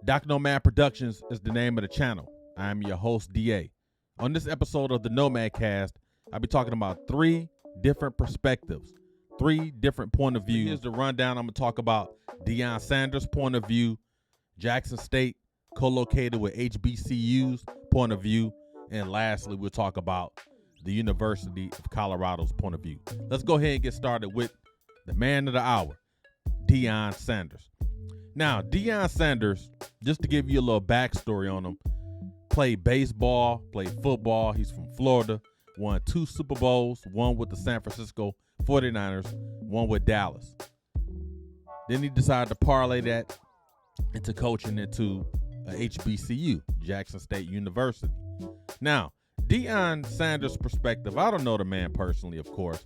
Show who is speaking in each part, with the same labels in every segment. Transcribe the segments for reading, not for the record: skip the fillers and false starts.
Speaker 1: Dr. Nomad Productions is the name of the channel. I am your host, DA. On this episode of the Nomad Cast, I'll be talking about 3 different perspectives, 3 different point of views. Here's the rundown. I'm going to talk about Deion Sanders' point of view, Jackson State, co-located with HBCU's point of view, and lastly, we'll talk about the University of Colorado's point of view. Let's go ahead and get started with the man of the hour, Deion Sanders. Now, Deion Sanders, just to give you a little backstory on him, played baseball, played football. He's from Florida, won 2 Super Bowls, one with the San Francisco 49ers, one with Dallas. Then he decided to parlay that into coaching into a HBCU, Jackson State University. Now, Deion Sanders' perspective, I don't know the man personally, of course,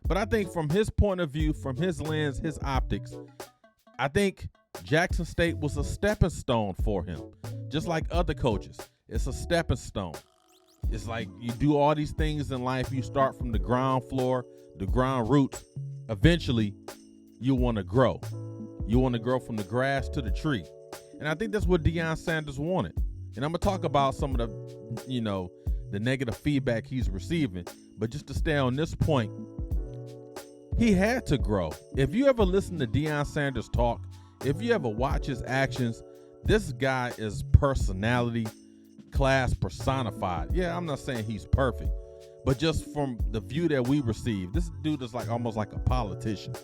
Speaker 1: but I think from his point of view, from his lens, his optics, I think Jackson State was a stepping stone for him. Just like other coaches, it's a stepping stone. It's like you do all these things in life. You start from the ground floor, the ground roots. Eventually, you want to grow. You want to grow from the grass to the tree. And I think that's what Deion Sanders wanted. And I'm going to talk about some of the negative feedback he's receiving. But just to stay on this point, he had to grow. If you ever listen to Deion Sanders talk, if you ever watch his actions, this guy is personality, class personified. Yeah, I'm not saying he's perfect, but just from the view that we receive, this dude is like almost like a politician.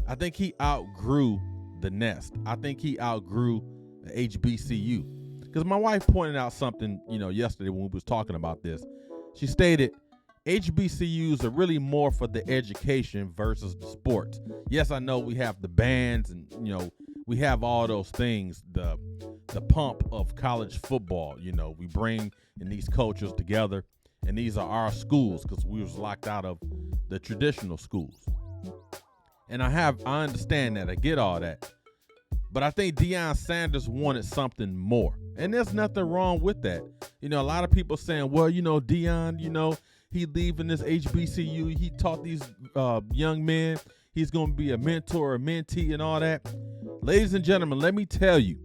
Speaker 1: I think he outgrew the nest. I think he outgrew the HBCU. Because my wife pointed out something, yesterday when we was talking about this. She stated HBCUs are really more for the education versus the sports. Yes, I know we have the bands and, we have all those things, the pump of college football. We bring in these cultures together, and these are our schools because we was locked out of the traditional schools. And I understand that. I get all that. But I think Deion Sanders wanted something more. And there's nothing wrong with that. A lot of people saying, well, Deion, he leaving this HBCU. He taught these young men. He's going to be a mentor, a mentee, and all that. Ladies and gentlemen, let me tell you,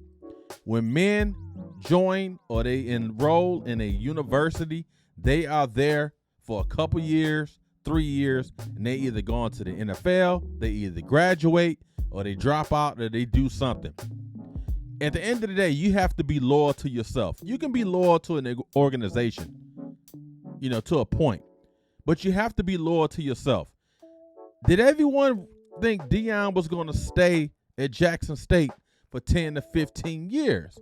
Speaker 1: when men join or they enroll in a university, they are there for a couple years, 3 years, and they either go on to the NFL, they either graduate, or they drop out, or they do something. At the end of the day, you have to be loyal to yourself. You can be loyal to an organization, to a point, but you have to be loyal to yourself. Did everyone think Deion was going to stay at Jackson State for 10 to 15 years?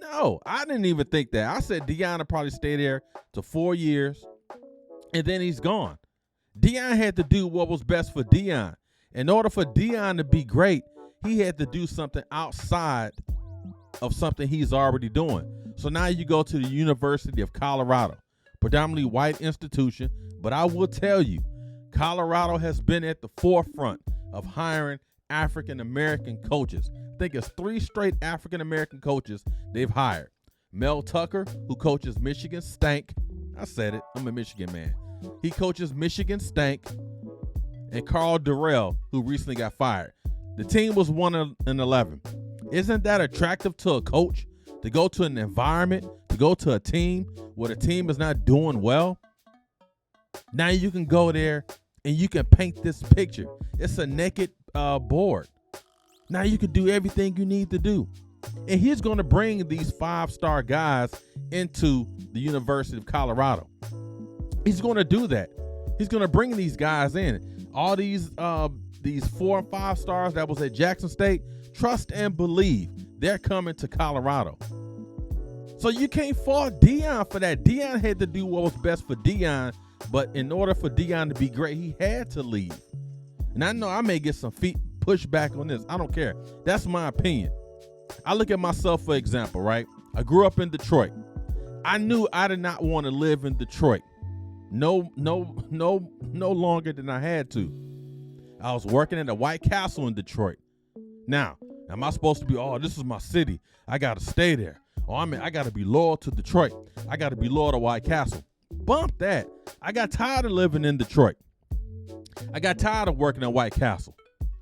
Speaker 1: No, I didn't even think that. I said Deion would probably stay there to 4 years, and then he's gone. Deion had to do what was best for Deion. In order for Deion to be great, he had to do something outside of something he's already doing. So now you go to the University of Colorado, predominantly white institution, but I will tell you, Colorado has been at the forefront of hiring African-American coaches. I think it's 3 straight African-American coaches they've hired. Mel Tucker, who coaches Michigan Stank. I said it. I'm a Michigan man. He coaches Michigan Stank. And Carl Durrell, who recently got fired. The team was 1-11. Isn't that attractive to a coach to go to an environment, to go to a team where the team is not doing well? Now you can go there and you can paint this picture. It's a naked board. Now you can do everything you need to do. And he's going to bring these 5-star guys into the University of Colorado. He's going to do that. He's going to bring these guys in. All these 4 and 5 stars that was at Jackson State, trust and believe they're coming to Colorado. So you can't fault Deion for that. Deion had to do what was best for Deion, but in order for Deion to be great, he had to leave. And I know I may get some pushback on this. I don't care. That's my opinion. I look at myself, for example, right? I grew up in Detroit. I knew I did not want to live in Detroit. No longer than I had to. I was working at the White Castle in Detroit. Now, am I supposed to be, this is my city, I got to stay there. I got to be loyal to Detroit. I got to be loyal to White Castle. Bump that. I got tired of living in Detroit. I got tired of working at White Castle.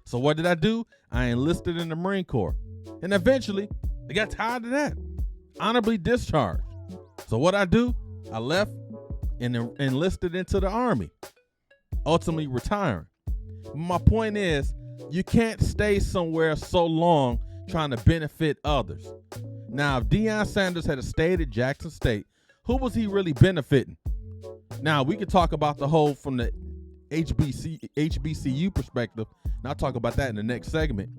Speaker 1: So what did I do? I enlisted in the Marine Corps. And eventually, they got tired of that. Honorably discharged. So what I do, I left and enlisted into the Army, ultimately retiring. My point is, you can't stay somewhere so long trying to benefit others. Now, if Deion Sanders had stayed at Jackson State, who was he really benefiting? Now, we could talk about the whole from the HBCU perspective, and I'll talk about that in the next segment.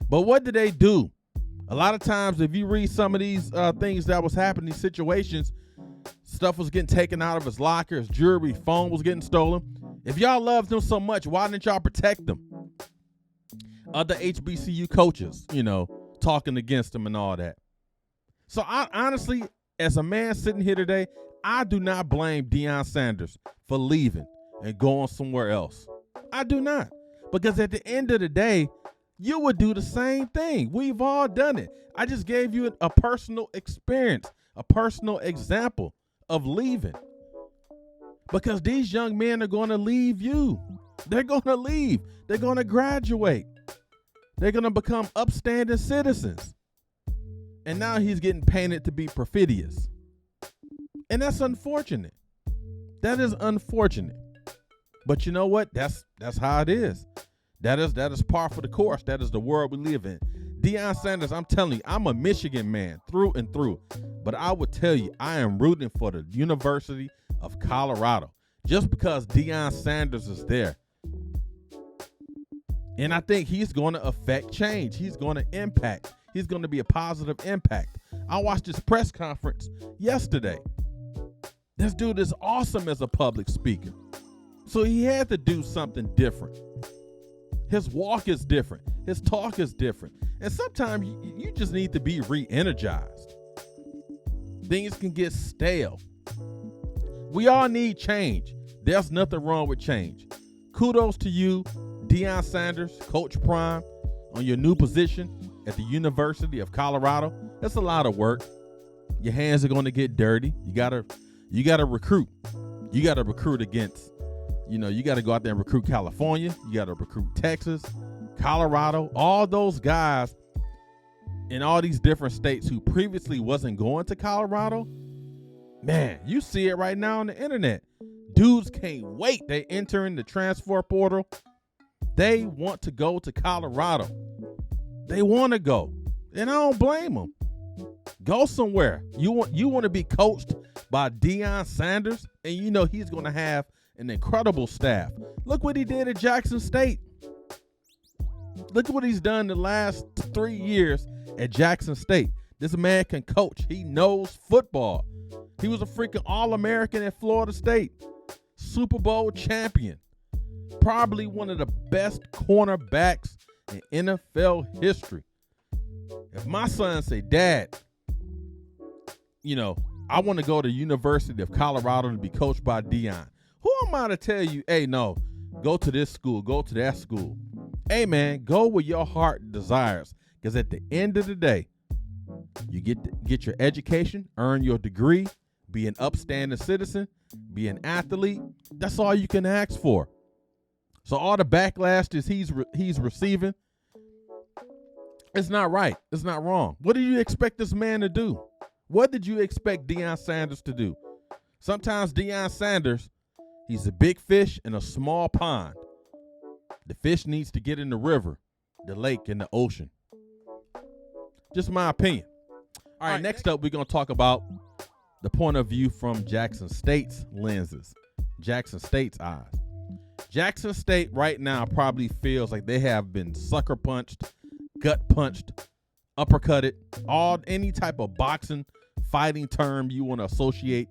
Speaker 1: But what did they do? A lot of times, if you read some of these things that was happening, these situations, stuff was getting taken out of his locker, his jewelry, phone was getting stolen. If y'all loved him so much, why didn't y'all protect him? Other HBCU coaches, talking against him and all that. So I honestly, as a man sitting here today, I do not blame Deion Sanders for leaving and going somewhere else. I do not. Because at the end of the day, you would do the same thing. We've all done it. I just gave you a personal experience, a personal example of leaving. Because these young men are going to leave you. They're going to leave. They're going to graduate. They're going to become upstanding citizens. And now he's getting painted to be perfidious. And that's unfortunate. That is unfortunate. But you know what? That's how it is. That is par for the course. That is the world we live in. Deion Sanders, I'm telling you, I'm a Michigan man through and through. But I would tell you, I am rooting for the University of Colorado. Just because Deion Sanders is there. And I think he's going to affect change. He's going to impact. He's going to be a positive impact. I watched his press conference yesterday. This dude is awesome as a public speaker. So he had to do something different. His walk is different. His talk is different. And sometimes you just need to be re-energized. Things can get stale. We all need change. There's nothing wrong with change. Kudos to you, Deion Sanders, Coach Prime, on your new position at the University of Colorado. That's a lot of work. Your hands are going to get dirty. You gotta recruit. You gotta recruit against, you gotta go out there and recruit California. You gotta recruit Texas, Colorado, all those guys in all these different states who previously wasn't going to Colorado. Man, you see it right now on the internet. Dudes can't wait. They entering the transfer portal. They want to go to Colorado. They want to go. And I don't blame them. Go somewhere. You want to be coached by Deion Sanders, and he's going to have an incredible staff. Look what he did at Jackson State. Look at what he's done the last 3 years at Jackson State. This man can coach. He knows football. He was a freaking All-American at Florida State. Super Bowl champion. Probably one of the best cornerbacks in NFL history. If my son say, Dad, I want to go to University of Colorado to be coached by Deion. Who am I to tell you, hey, no, go to this school, go to that school. Hey, man, go where your heart desires. Because at the end of the day, you get your education, earn your degree, be an upstanding citizen, be an athlete. That's all you can ask for. So all the backlash that he's receiving, it's not right. It's not wrong. What do you expect this man to do? What did you expect Deion Sanders to do? Sometimes Deion Sanders, he's a big fish in a small pond. The fish needs to get in the river, the lake, and the ocean. Just my opinion. All right, next up, we're going to talk about the point of view from Jackson State's lenses, Jackson State's eyes. Jackson State right now probably feels like they have been sucker punched, gut punched, uppercutted, any type of boxing, fighting term you want to associate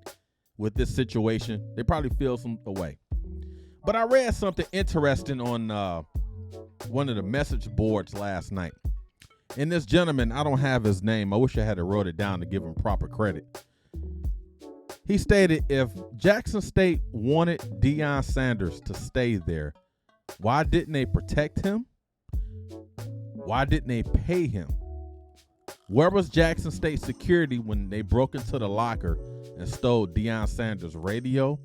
Speaker 1: with this situation. They probably feel some way. But I read something interesting on one of the message boards last night. And this gentleman, I don't have his name. I wish I had wrote it down to give him proper credit. He stated, if Jackson State wanted Deion Sanders to stay there, why didn't they protect him? Why didn't they pay him? Where was Jackson State security when they broke into the locker and stole Deion Sanders' radio,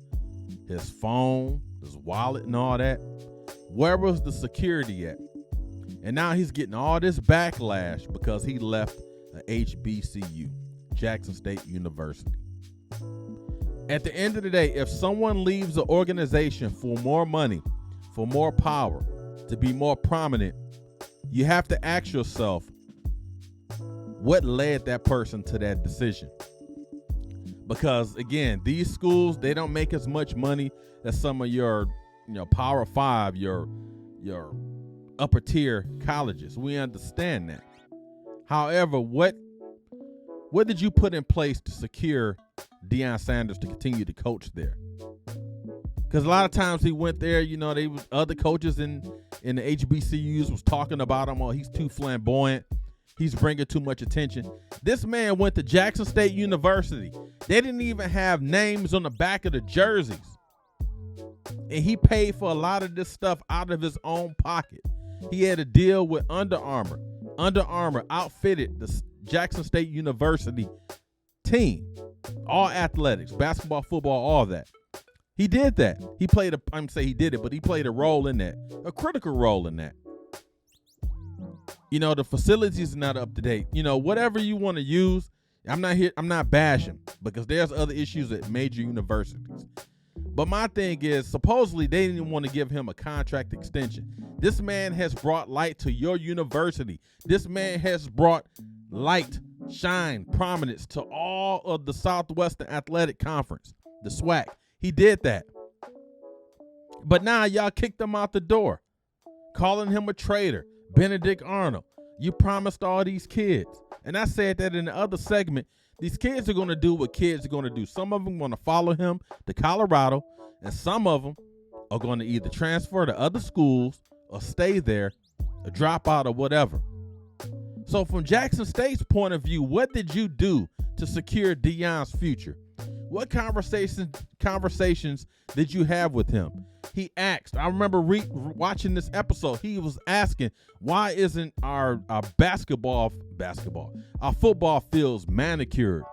Speaker 1: his phone, his wallet, and all that? Where was the security at? And now he's getting all this backlash because he left a HBCU, Jackson State University. At the end of the day, if someone leaves an organization for more money, for more power, to be more prominent, you have to ask yourself, what led that person to that decision? Because again, these schools, they don't make as much money as some of your, Power 5, your upper tier colleges. We understand that. However, what did you put in place to secure Deion Sanders to continue to coach there? Because a lot of times he went there, they was other coaches in the HBCUs was talking about him. Oh, he's too flamboyant. He's bringing too much attention. This man went to Jackson State University. They didn't even have names on the back of the jerseys. And he paid for a lot of this stuff out of his own pocket. He had a deal with Under Armour. Under Armour outfitted the Jackson State University team. All athletics, basketball, football, all that. He did that. He played he played a role in that, a critical role in that. The facilities are not up to date. Whatever you want to use, I'm not bashing, because there's other issues at major universities. But my thing is, supposedly they didn't want to give him a contract extension. This man has brought light to your university. This man has brought light, shine, prominence to all of the Southwestern Athletic Conference, the SWAC. He did that. But now y'all kicked him out the door, calling him a traitor. Benedict Arnold, you promised all these kids. And I said that in the other segment. These kids are going to do what kids are going to do. Some of them are going to follow him to Colorado, and some of them are going to either transfer to other schools or stay there or drop out or whatever. So from Jackson State's point of view, what did you do to secure Deion's future? What conversations did you have with him? He asked, I remember watching this episode, he was asking, why isn't our football fields manicured?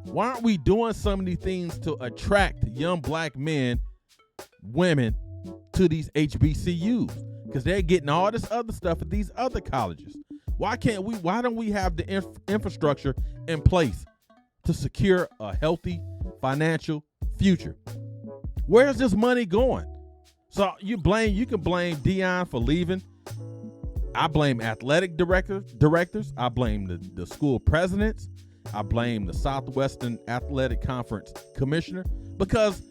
Speaker 1: Why aren't we doing so many things to attract young black men, women to these HBCUs? Because they're getting all this other stuff at these other colleges. Why don't we have the infrastructure in place to secure a healthy financial future? Where's this money going? So you can blame Deion for leaving. I blame athletic directors. I blame the school presidents. I blame the Southwestern Athletic Conference commissioner, because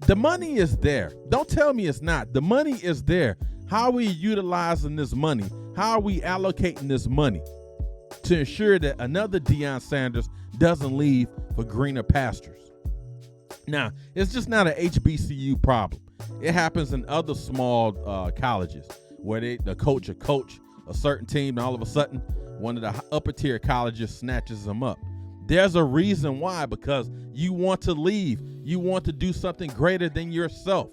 Speaker 1: the money is there. Don't tell me it's not. The money is there. How are we utilizing this money? How are we allocating this money to ensure that another Deion Sanders doesn't leave for greener pastures? Now, it's just not an HBCU problem. It happens in other small colleges where the coach a certain team, and all of a sudden, one of the upper tier colleges snatches them up. There's a reason why, because you want to leave. You want to do something greater than yourself.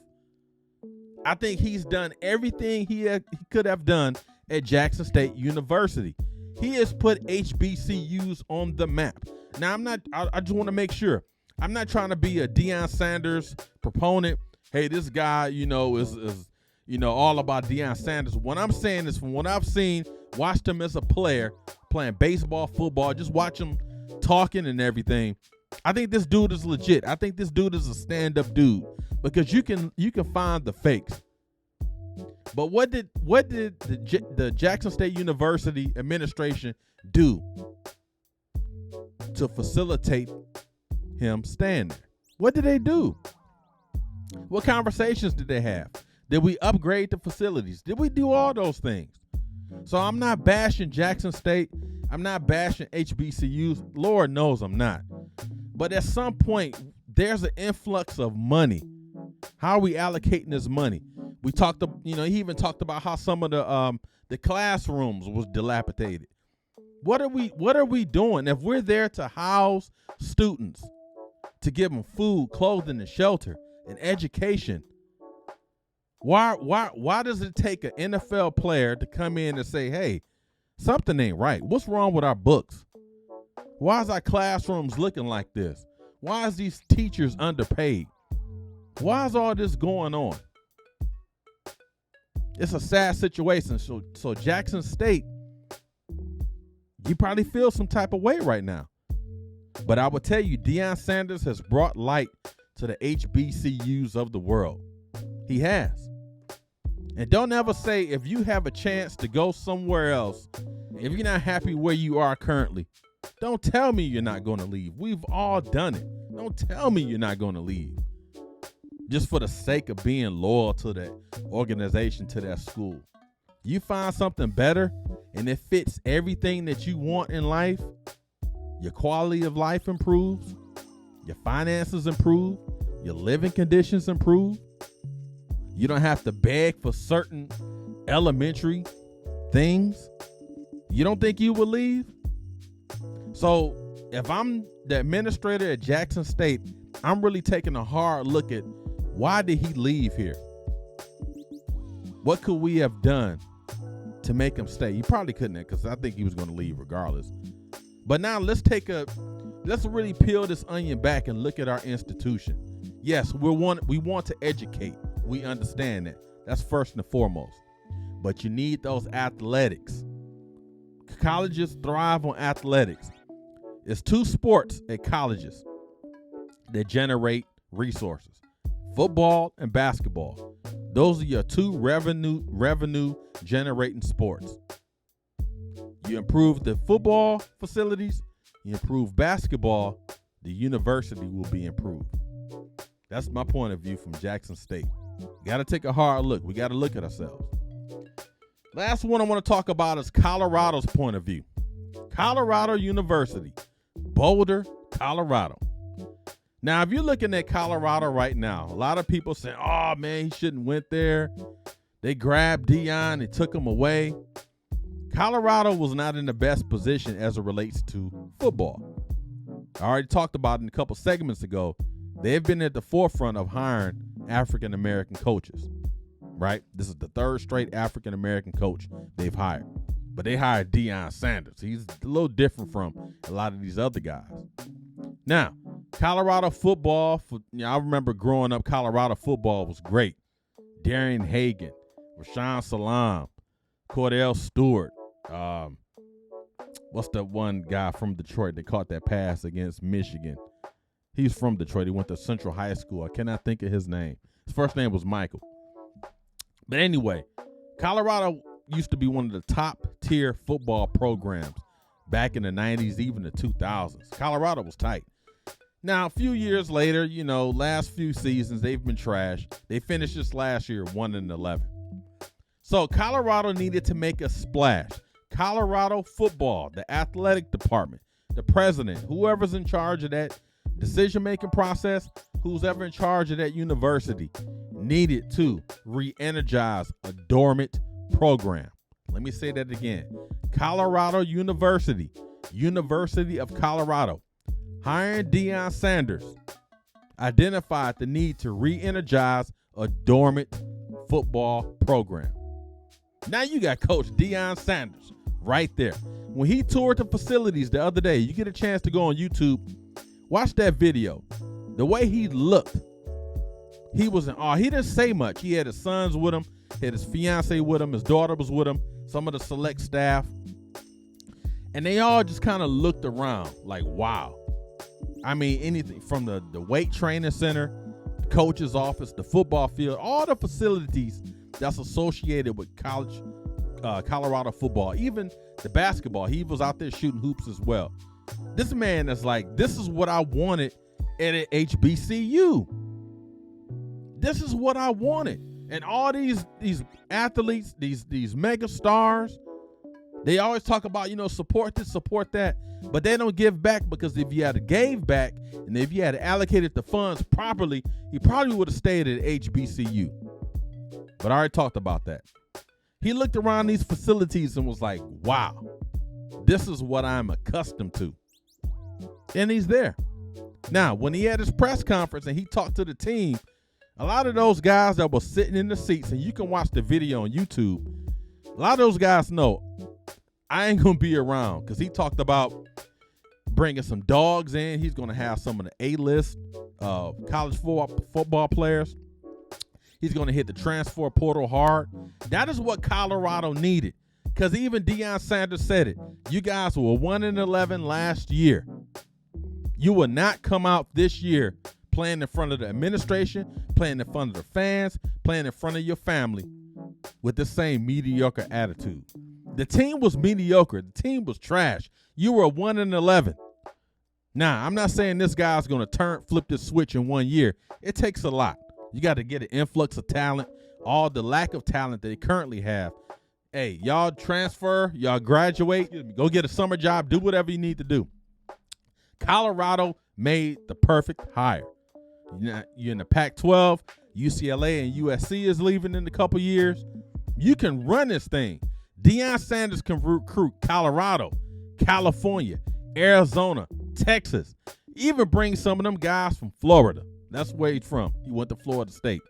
Speaker 1: I think he's done everything he could have done at Jackson State University. He has put HBCUs on the map. Now, I just want to make sure. I'm not trying to be a Deion Sanders proponent. Hey, this guy, is all about Deion Sanders. What I'm saying is, from what I've seen, watched him as a player, playing baseball, football, just watch him talking and everything. I think this dude is legit. I think this dude is a stand-up dude, because you can find the fakes. But what did the Jackson State University administration do to facilitate him staying there? What did they do? What conversations did they have? Did we upgrade the facilities? Did we do all those things? So I'm not bashing Jackson State. I'm not bashing HBCUs. Lord knows I'm not. But at some point, there's an influx of money. How are we allocating this money? We talked, he even talked about how some of the classrooms was dilapidated. What are we doing? If we're there to house students, to give them food, clothing, and shelter, and education, why does it take an NFL player to come in and say, hey, something ain't right? What's wrong with our books? Why is our classrooms looking like this? Why is these teachers underpaid? Why is all this going on? It's a sad situation. So Jackson State, you probably feel some type of way right now. But I will tell you, Deion Sanders has brought light to the HBCUs of the world. He has. And don't ever say, if you have a chance to go somewhere else, if you're not happy where you are currently, don't tell me you're not going to leave. We've all done it. Don't tell me you're not going to leave just for the sake of being loyal to that organization, to that school. You find something better and it fits everything that you want in life. Your quality of life improves. Your finances improve. Your living conditions improve. You don't have to beg for certain elementary things. You don't think you will leave? So if I'm the administrator at Jackson State, I'm really taking a hard look at, why did he leave here? What could we have done to make him stay? He probably couldn't have, because I think he was going to leave regardless. But now let's really peel this onion back and look at our institution. Yes, we want to educate. We understand that. That's first and foremost. But you need those athletics. Colleges thrive on athletics. It's two sports at colleges that generate resources: football and basketball. Those are your two revenue generating sports. You improve the football facilities, you improve basketball, the university will be improved. That's my point of view from Jackson State. Got to take a hard look. We got to look at ourselves. Last one I want to talk about is Colorado's point of view. Colorado University, Boulder, Colorado. Now, if you're looking at Colorado right now, a lot of people say, oh, man, he shouldn't went there. They grabbed Deion, they took him away. Colorado was not in the best position as it relates to football. I already talked about it in a couple segments ago. They've been at the forefront of hiring African-American coaches, right? This is the third straight African-American coach they've hired. But they hired Deion Sanders. He's a little different from a lot of these other guys. Now, Colorado football, I remember growing up, Colorado football was great. Darian Hagan, Rashawn Salam, Cordell Stewart. What's the one guy from Detroit that caught that pass against Michigan? He's from Detroit. He went to Central High School. I cannot think of his name. His first name was Michael. But anyway, Colorado used to be one of the top tier football programs back in the 90s, even the 2000s. Colorado was tight. Now, a few years later, last few seasons, they've been trash. They finished this last year 1-11. So Colorado needed to make a splash. Colorado football, the athletic department, the president, whoever's in charge of that decision-making process, who's ever in charge of that university, needed to re-energize a dormant program. Let me say that again. Colorado University, University of Colorado, hiring Deion Sanders, identified the need to re-energize a dormant football program. Now you got Coach Deion Sanders right there. When he toured the facilities the other day, you get a chance to go on YouTube, watch that video. The way he looked, he was in awe. He didn't say much. He had his sons with him, he had his fiance with him, his daughter was with him, some of the select staff. And they all just kind of looked around like, wow. I mean, anything from the weight training center, the coach's office, the football field, all the facilities that's associated with Colorado football, even the basketball. He was out there shooting hoops as well. This man is like, this is what I wanted at an HBCU. This is what I wanted. And all these athletes, these mega stars, they always talk about, support this, support that, but they don't give back, because if you had gave back and if you had allocated the funds properly, he probably would have stayed at HBCU. But I already talked about that. He looked around these facilities and was like, wow, this is what I'm accustomed to. And he's there. Now, when he had his press conference and he talked to the team, a lot of those guys that were sitting in the seats, and you can watch the video on YouTube, a lot of those guys know I ain't going to be around, because he talked about bringing some dogs in. He's going to have some of the A-list college football players. He's going to hit the transfer portal hard. That is what Colorado needed, because even Deion Sanders said it. You guys were 1-11 last year. You will not come out this year playing in front of the administration, playing in front of the fans, playing in front of your family with the same mediocre attitude. The team was mediocre. The team was trash. You were 1-11. Now, I'm not saying this guy's going to flip this switch in 1 year. It takes a lot. You got to get an influx of talent, all the lack of talent that they currently have. Hey, y'all transfer, y'all graduate, go get a summer job, do whatever you need to do. Colorado made the perfect hire. You're in the Pac-12. UCLA and USC is leaving in a couple years. You can run this thing. Deion Sanders can recruit Colorado, California, Arizona, Texas, even bring some of them guys from Florida. That's where he's from. He went to Florida State.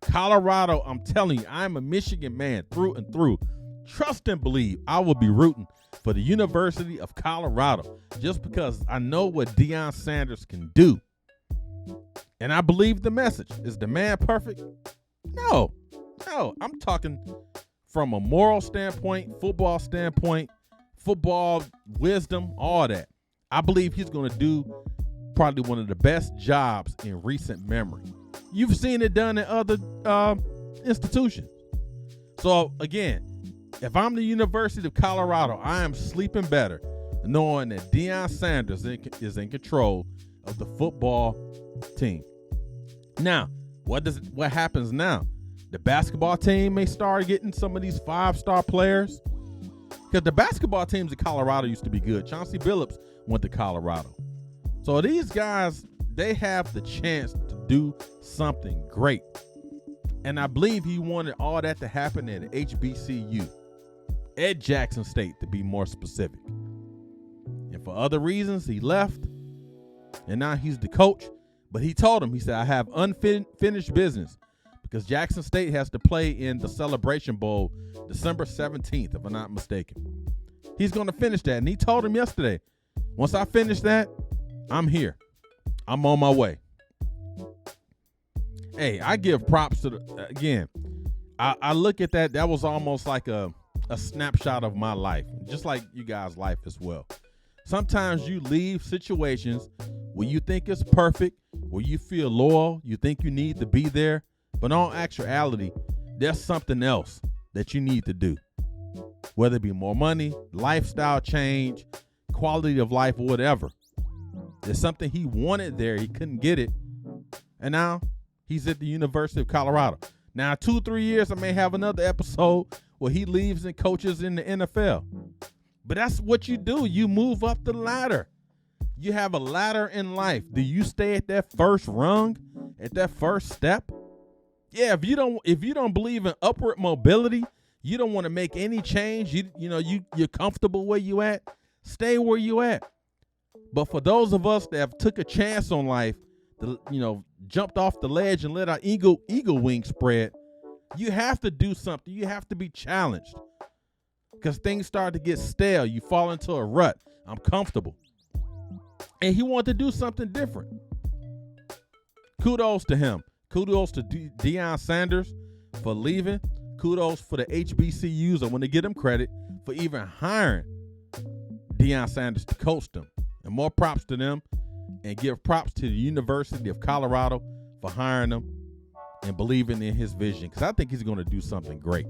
Speaker 1: Colorado, I'm telling you, I'm a Michigan man through and through. Trust and believe I will be rooting for the University of Colorado just because I know what Deion Sanders can do. And I believe the message. Is the man perfect? No. I'm talking from a moral standpoint, football standpoint, football wisdom, all that. I believe he's going to do probably one of the best jobs in recent memory. You've seen it done in other institutions. So, again, if I'm the University of Colorado, I am sleeping better knowing that Deion Sanders is in control of the football team. Now, what happens now? The basketball team may start getting some of these 5-star players, because the basketball teams in Colorado used to be good. Chauncey Billups went to Colorado. So these guys, they have the chance to do something great. And I believe he wanted all that to happen at HBCU, at Jackson State to be more specific. And for other reasons, he left. And now he's the coach. But he told him, he said, I have unfinished business, because Jackson State has to play in the Celebration Bowl December 17th, if I'm not mistaken. He's going to finish that. And he told him yesterday, once I finish that, I'm here. I'm on my way. Hey, I give props to again, I look at that. That was almost like a snapshot of my life, just like you guys' life as well. Sometimes you leave situations where you think it's perfect, where you feel loyal, you think you need to be there, but in actuality, there's something else that you need to do. Whether it be more money, lifestyle change, quality of life, or whatever. There's something he wanted there. He couldn't get it. And now he's at the University of Colorado. Now, 2-3 years, I may have another episode where he leaves and coaches in the NFL. But that's what you do. You move up the ladder. You have a ladder in life. Do you stay at that first rung, at that first step? Yeah, if you don't believe in upward mobility, you don't want to make any change, you're comfortable where you at, stay where you at. But for those of us that have took a chance on life, jumped off the ledge and let our eagle wings spread, you have to do something. You have to be challenged, because things start to get stale. You fall into a rut. I'm comfortable. And he wanted to do something different. Kudos to him. Kudos to Deion Sanders for leaving. Kudos for the HBCUs. I want to give them credit for even hiring Deion Sanders to coach them. And more props to them. And give props to the University of Colorado for hiring him and believing in his vision, because I think he's going to do something great.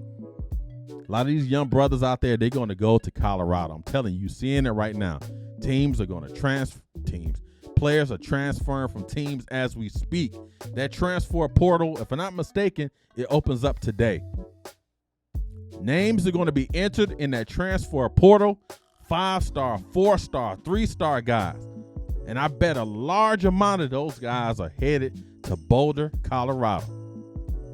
Speaker 1: A lot of these young brothers out there, they're going to go to Colorado. I'm telling you, seeing it right now. Teams are going to transfer teams. Players are transferring from teams as we speak. That transfer portal, if I'm not mistaken, it opens up today. Names are going to be entered in that transfer portal. 5-star, 4-star, 3-star guys. And I bet a large amount of those guys are headed to Boulder, Colorado.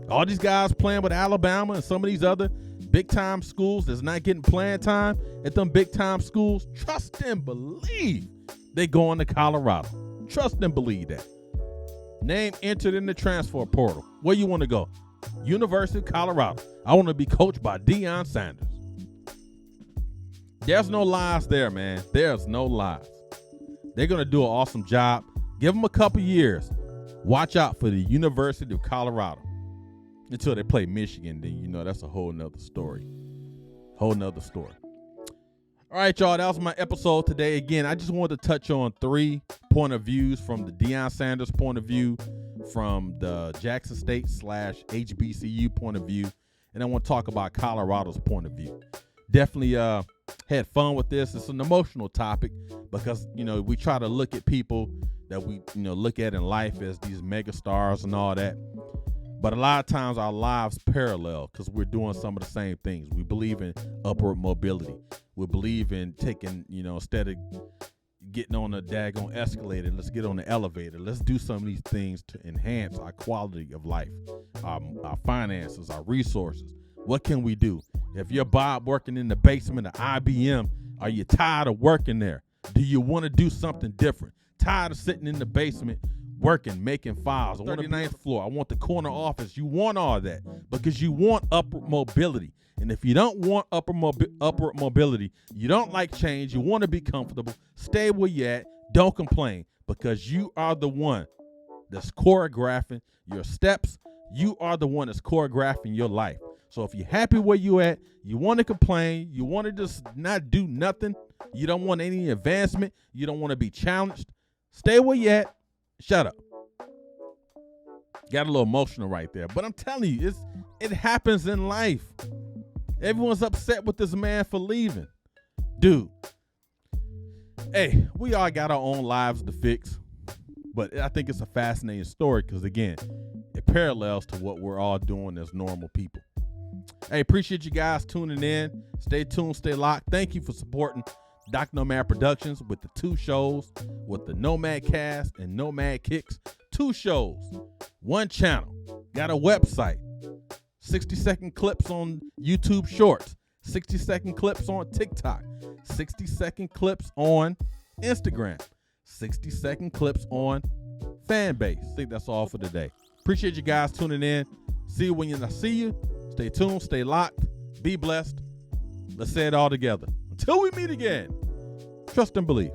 Speaker 1: All these guys playing with Alabama and some of these other big-time schools that's not getting playing time at them big-time schools, trust and believe they going to Colorado. Trust and believe that. Name entered in the transfer portal. Where you want to go? University of Colorado. I want to be coached by Deion Sanders. There's no lies there, man. There's no lies. They're going to do an awesome job. Give them a couple years. Watch out for the University of Colorado. Until they play Michigan, then you know that's a whole nother story. Whole nother story. All right, y'all, that was my episode today. Again, I just wanted to touch on 3 point of views from the Deion Sanders point of view, from the Jackson State / HBCU point of view, and I want to talk about Colorado's point of view. Definitely had fun with this. It's an emotional topic because, you know, we try to look at people that we, you know, look at in life as these mega stars and all that. But a lot of times our lives parallel because we're doing some of the same things. We believe in upward mobility. We believe in taking, you know, instead of getting on a daggone escalator, let's get on the elevator. Let's do some of these things to enhance our quality of life, our finances, our resources. What can we do? If you're Bob working in the basement of IBM, are you tired of working there? Do you want to do something different? Tired of sitting in the basement working, making files? I want the 39th floor. I want the corner office. You want all that because you want upward mobility. And if you don't want upward mobility, you don't like change, you want to be comfortable, stay where you're at, don't complain, because you are the one that's choreographing your steps. You are the one that's choreographing your life. So if you're happy where you at, you want to complain, you want to just not do nothing, you don't want any advancement, you don't want to be challenged, stay where you at, shut up. Got a little emotional right there, but I'm telling you, it happens in life. Everyone's upset with this man for leaving. Dude, hey, we all got our own lives to fix, but I think it's a fascinating story because, again, it parallels to what we're all doing as normal people. Hey, appreciate you guys tuning in. Stay tuned, stay locked. Thank you for supporting Doc Nomad Productions with the 2 shows, with the Nomad Cast and Nomad Kicks. 2 shows, 1 channel, got a website, 60-second clips on YouTube Shorts, 60-second clips on TikTok, 60-second clips on Instagram, 60-second clips on Fanbase. I think that's all for today. Appreciate you guys tuning in. See you when I see you. Stay tuned, stay locked, be blessed. Let's say it all together. Until we meet again, trust and believe.